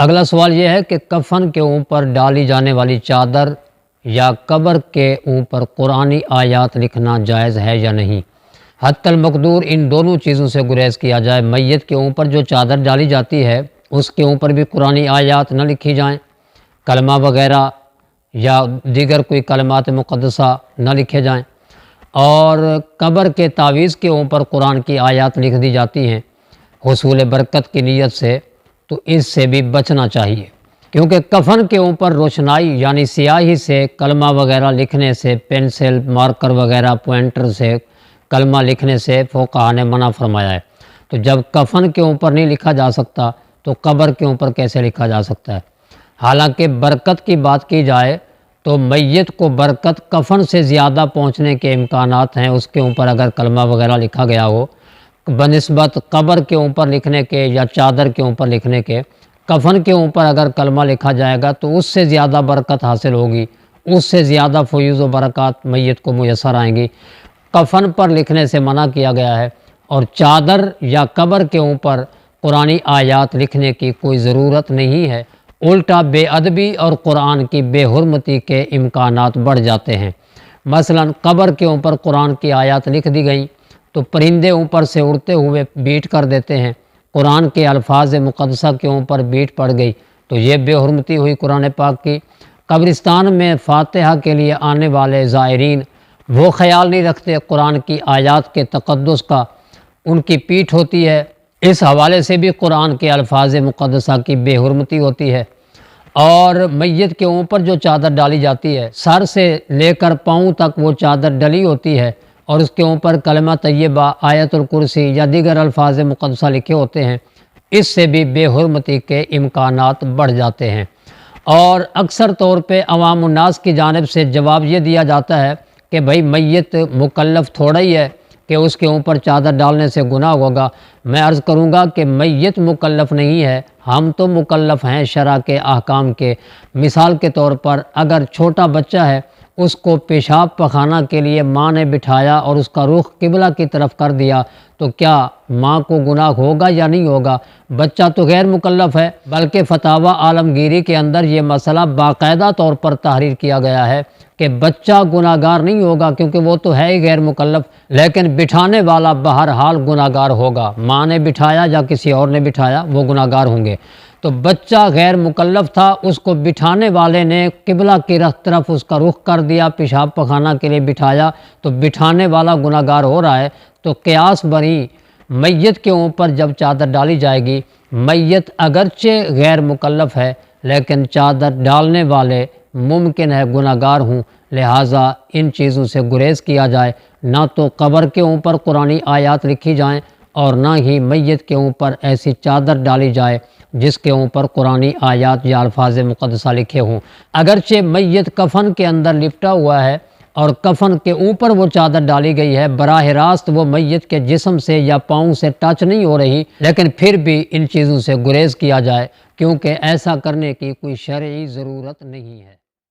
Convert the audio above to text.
اگلا سوال یہ ہے کہ کفن کے اوپر ڈالی جانے والی چادر یا قبر کے اوپر قرآنی آیات لکھنا جائز ہے یا نہیں۔ حتی المقدور ان دونوں چیزوں سے گریز کیا جائے۔ میت کے اوپر جو چادر ڈالی جاتی ہے اس کے اوپر بھی قرآنی آیات نہ لکھی جائیں، کلمہ وغیرہ یا دیگر کوئی کلمات مقدسہ نہ لکھے جائیں، اور قبر کے تعویذ کے اوپر قرآن کی آیات لکھ دی جاتی ہیں حصول برکت کی نیت سے، تو اس سے بھی بچنا چاہیے، کیونکہ کفن کے اوپر روشنائی یعنی سیاہی سے کلمہ وغیرہ لکھنے سے، پینسل مارکر وغیرہ پوائنٹر سے کلمہ لکھنے سے فقہاء نے منع فرمایا ہے۔ تو جب کفن کے اوپر نہیں لکھا جا سکتا تو قبر کے اوپر کیسے لکھا جا سکتا ہے؟ حالانکہ برکت کی بات کی جائے تو میت کو برکت کفن سے زیادہ پہنچنے کے امکانات ہیں اس کے اوپر اگر کلمہ وغیرہ لکھا گیا ہو، بنسبت قبر کے اوپر لکھنے کے یا چادر کے اوپر لکھنے کے۔ کفن کے اوپر اگر کلمہ لکھا جائے گا تو اس سے زیادہ برکت حاصل ہوگی، اس سے زیادہ فیوز و برکات میت کو میسر آئیں گی۔ کفن پر لکھنے سے منع کیا گیا ہے، اور چادر یا قبر کے اوپر قرآنی آیات لکھنے کی کوئی ضرورت نہیں ہے، الٹا بے ادبی اور قرآن کی بے حرمتی کے امکانات بڑھ جاتے ہیں۔ مثلا قبر کے اوپر قرآن کی آیات لکھ دی گئیں تو پرندے اوپر سے اڑتے ہوئے بیٹ کر دیتے ہیں، قرآن کے الفاظ مقدسہ کے اوپر بیٹ پڑ گئی تو یہ بے حرمتی ہوئی قرآن پاک کی۔ قبرستان میں فاتحہ کے لیے آنے والے زائرین وہ خیال نہیں رکھتے قرآن کی آیات کے تقدس کا، ان کی پیٹھ ہوتی ہے، اس حوالے سے بھی قرآن کے الفاظ مقدسہ کی بے حرمتی ہوتی ہے۔ اور میت کے اوپر جو چادر ڈالی جاتی ہے سر سے لے کر پاؤں تک وہ چادر ڈلی ہوتی ہے، اور اس کے اوپر کلمہ طیبہ، آیت الکرسی یا دیگر الفاظ مقدسہ لکھے ہوتے ہیں، اس سے بھی بے حرمتی کے امکانات بڑھ جاتے ہیں۔ اور اکثر طور پہ عوام الناس کی جانب سے جواب یہ دیا جاتا ہے کہ بھائی میت مکلف تھوڑا ہی ہے کہ اس کے اوپر چادر ڈالنے سے گناہ ہوگا۔ میں عرض کروں گا کہ میت مکلف نہیں ہے، ہم تو مکلف ہیں شرع کے احکام کے۔ مثال کے طور پر اگر چھوٹا بچہ ہے، اس کو پیشاب پخانہ کے لیے ماں نے بٹھایا اور اس کا رخ قبلہ کی طرف کر دیا تو کیا ماں کو گناہ ہوگا یا نہیں ہوگا؟ بچہ تو غیر مکلف ہے، بلکہ فتاوی عالمگیری کے اندر یہ مسئلہ باقاعدہ طور پر تحریر کیا گیا ہے کہ بچہ گناہ گار نہیں ہوگا کیونکہ وہ تو ہے ہی غیر مکلف، لیکن بٹھانے والا بہرحال گناہ گار ہوگا۔ ماں نے بٹھایا یا کسی اور نے بٹھایا، وہ گناہ گار ہوں گے۔ تو بچہ غیر مکلف تھا، اس کو بٹھانے والے نے قبلہ کی طرف اس کا رخ کر دیا، پیشاب پخانہ کے لیے بٹھایا، تو بٹھانے والا گناہ گار ہو رہا ہے۔ تو قیاس بنی میت کے اوپر جب چادر ڈالی جائے گی، میت اگرچہ غیر مکلف ہے لیکن چادر ڈالنے والے ممکن ہے گناہ گار ہوں، لہٰذا ان چیزوں سے گریز کیا جائے۔ نہ تو قبر کے اوپر قرآنی آیات لکھی جائیں اور نہ ہی میت کے اوپر ایسی چادر ڈالی جائے جس کے اوپر قرآنی آیات یا الفاظ مقدسہ لکھے ہوں۔ اگرچہ میت کفن کے اندر لپٹا ہوا ہے اور کفن کے اوپر وہ چادر ڈالی گئی ہے، براہ راست وہ میت کے جسم سے یا پاؤں سے ٹچ نہیں ہو رہی، لیکن پھر بھی ان چیزوں سے گریز کیا جائے کیونکہ ایسا کرنے کی کوئی شرعی ضرورت نہیں ہے۔